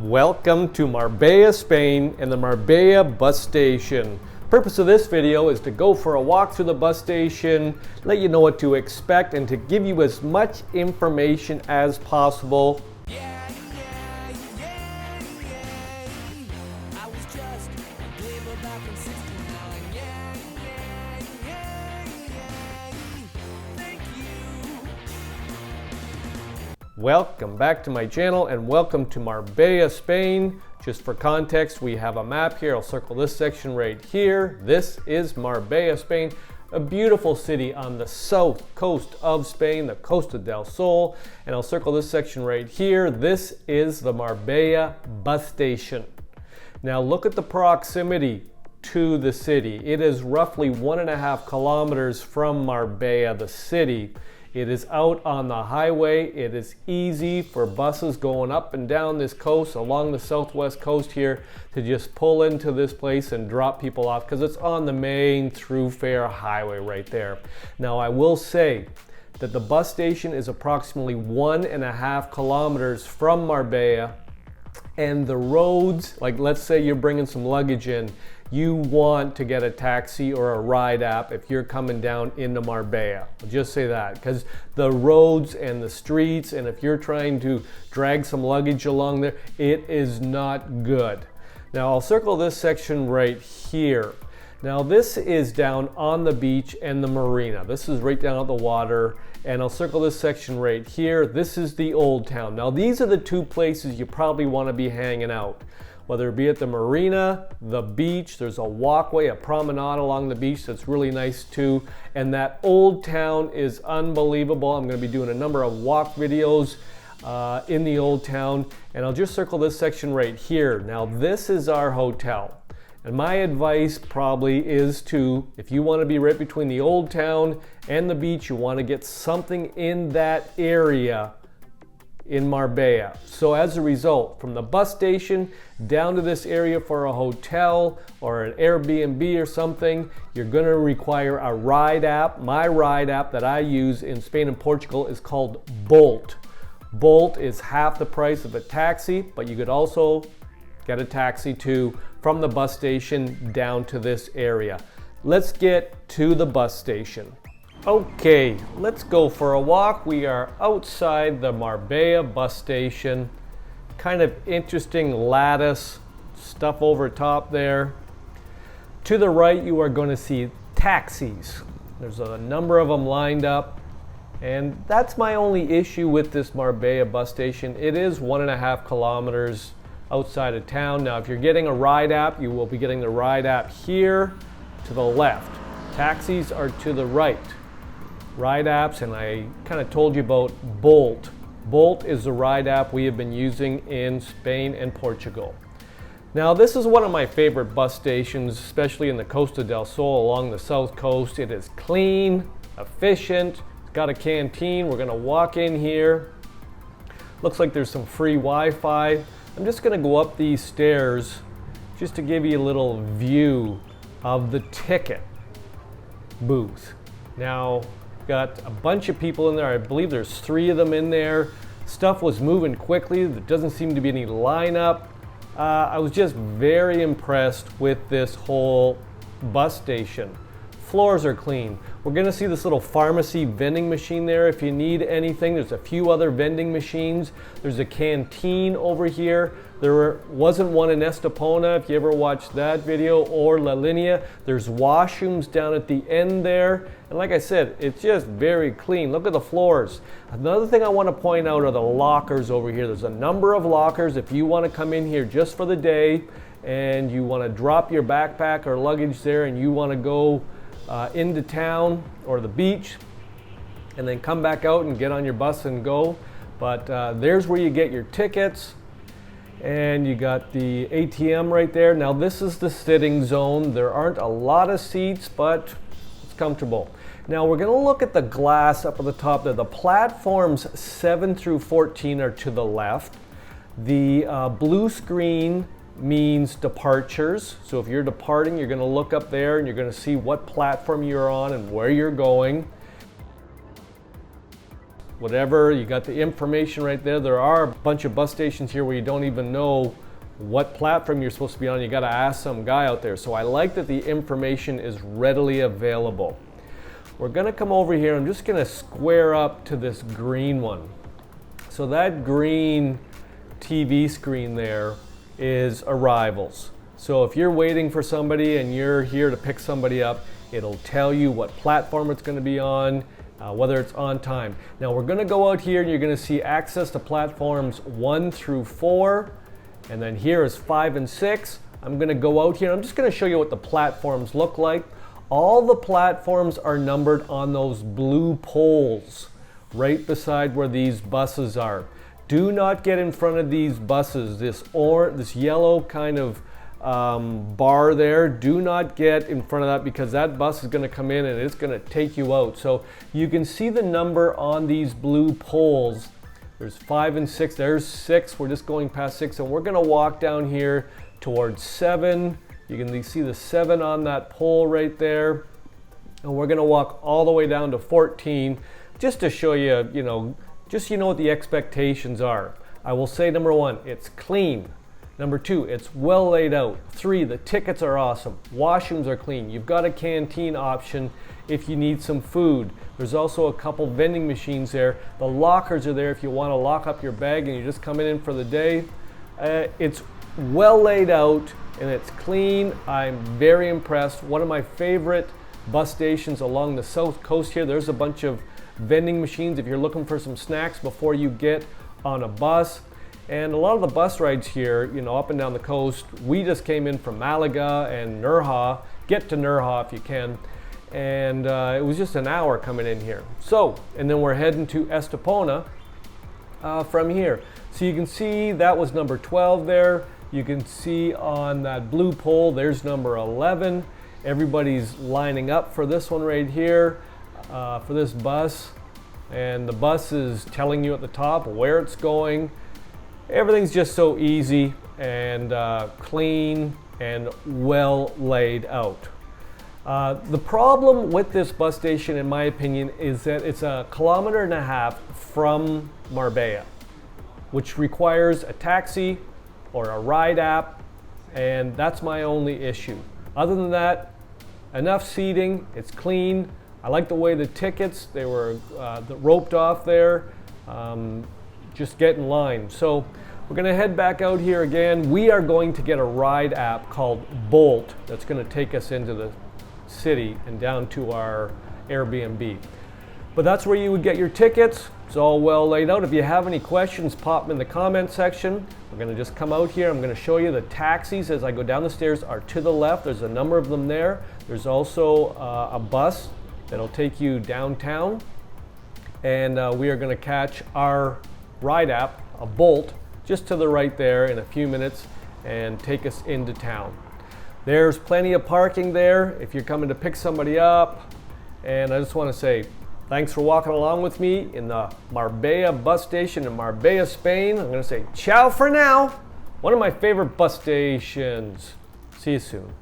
Welcome to Marbella, Spain and the Marbella Bus Station. Purpose of this video is to go for a walk through the bus station, let you know what to expect, and to give you as much information as possible. Welcome back to my channel and welcome to Marbella, Spain. Just for context, we have a map here. I'll circle this section right here. This is Marbella, Spain, a beautiful city on the south coast of Spain, the Costa del Sol. And I'll circle this section right here. This is the Marbella Bus Station. Now look at the proximity to the city. It is roughly 1.5 kilometers from Marbella, the city. It is out on the highway. It is easy for buses going up and down this coast, along the southwest coast here, to just pull into this place and drop people off because it's on the main thoroughfare highway right there. Now I will say that the bus station is approximately 1.5 kilometers from Marbella, and the roads, like let's say you're bringing some luggage in, you want to get a taxi or a ride app if you're coming down into Marbella. I'll just say that, because the roads and the streets, and if you're trying to drag some luggage along there, it is not good. Now I'll circle this section right here. Now this is down on the beach and the marina. This is right down at the water, and I'll circle this section right here. This is the old town. Now these are the two places you probably want to be hanging out. Whether it be at the marina, the beach, there's a walkway, a promenade along the beach that's really nice too. And that old town is unbelievable. I'm going to be doing a number of walk videos in the old town. And I'll just circle this section right here. Now this is our hotel. And my advice probably is to, if you want to be right between the old town and the beach, you want to get something in that area in Marbella. So as a result, from the bus station down to this area for a hotel or an Airbnb or something, you're going to require a ride app. My ride app that I use in Spain and Portugal is called Bolt. Bolt is half the price of a taxi, but you could also get a taxi too from the bus station down to this area. Let's get to the bus station. Okay, let's go for a walk. We are outside the Marbella bus station. Kind of interesting lattice stuff over top there. To the right, you are going to see taxis. There's a number of them lined up. And that's my only issue with this Marbella bus station. It is 1.5 kilometers outside of town. Now, if you're getting a ride app, you will be getting the ride app here to the left. Taxis are to the right. Ride apps, and I kind of told you about Bolt. Bolt is the ride app we have been using in Spain and Portugal. Now this is one of my favorite bus stations, especially in the Costa del Sol along the south coast. It is clean, efficient, it's got a canteen. We're gonna walk in here. Looks like there's some free Wi-Fi. I'm just gonna go up these stairs just to give you a little view of the ticket booth. Now, got a bunch of people in there. I believe there's 3 of them in there. Stuff was moving quickly. There doesn't seem to be any lineup. I was just very impressed with this whole bus station. Floors are clean. We're gonna see this little pharmacy vending machine there if you need anything. There's a few other vending machines. There's a canteen over here. There wasn't one in Estepona, if you ever watched that video, or Linea. There's washrooms down at the end there. And like I said, it's just very clean. Look at the floors. Another thing I want to point out are the lockers over here. There's a number of lockers if you want to come in here just for the day and you want to drop your backpack or luggage there and you want to go into town or the beach and then come back out and get on your bus and go. But there's where you get your tickets. And you got the ATM right there. Now this is the sitting zone. There aren't a lot of seats, but it's comfortable. Now we're gonna look at the glass up at the top there. The platforms 7 through 14 are to the left. The blue screen means departures. So if you're departing, you're gonna look up there and you're gonna see what platform you're on and where you're going. whatever. You got the information right there. There are a bunch of bus stations here where you don't even know what platform you're supposed to be on. You got to ask some guy out there. So I like that the information is readily available. We're going to come over here. I'm just going to square up to this green one. So that green TV screen there is arrivals. So if you're waiting for somebody and you're here to pick somebody up, it'll tell you what platform it's going to be on, whether it's on time. Now we're going to go out here and you're going to see access to platforms 1 through 4, and then here is 5 and 6. I'm going to go out here. I'm just going to show you what the platforms look like. All the platforms are numbered on those blue poles right beside where these buses are. Do not get in front of these buses. This yellow kind of bar there, do not get in front of that, because that bus is going to come in and it's going to take you out. So you can see the number on these blue poles. There's 5 and 6. There's 6. We're just going past 6, and we're going to walk down here towards 7. You can see the 7 on that pole right there, and we're going to walk all the way down to 14 just to show you, just so you know what the expectations are. I will say, number 1, it's clean. Number 2, it's well laid out. 3, the tickets are awesome. Washrooms are clean. You've got a canteen option if you need some food. There's also a couple vending machines there. The lockers are there if you want to lock up your bag and you're just coming in for the day. It's well laid out and it's clean. I'm very impressed. One of my favorite bus stations along the south coast here. There's a bunch of vending machines if you're looking for some snacks before you get on a bus. And a lot of the bus rides here, up and down the coast, we just came in from Malaga and Nerja. Get to Nerja if you can. And it was just an hour coming in here. So, and then we're heading to Estepona from here. So you can see that was number 12 there. You can see on that blue pole, there's number 11. Everybody's lining up for this one right here, for this bus. And the bus is telling you at the top where it's going. Everything's just so easy and clean and well laid out. The problem with this bus station, in my opinion, is that it's 1.5 kilometers from Marbella, which requires a taxi or a ride app, and that's my only issue. Other than that, enough seating, it's clean. I like the way the tickets, they were roped off there. Just get in line. So we're going to head back out here again. We are going to get a ride app called Bolt that's going to take us into the city and down to our Airbnb. But that's where you would get your tickets. It's all well laid out. If you have any questions, pop them in the comment section. We're going to just come out here. I'm going to show you the taxis as I go down the stairs are to the left. There's a number of them there. There's also a bus that'll take you downtown. And we are going to catch our ride app, a Bolt, just to the right there in a few minutes and take us into town. There's plenty of parking there if you're coming to pick somebody up. And I just want to say thanks for walking along with me in the Marbella Bus Station in Marbella, Spain. I'm going to say ciao for now. One of my favorite bus stations. See you soon.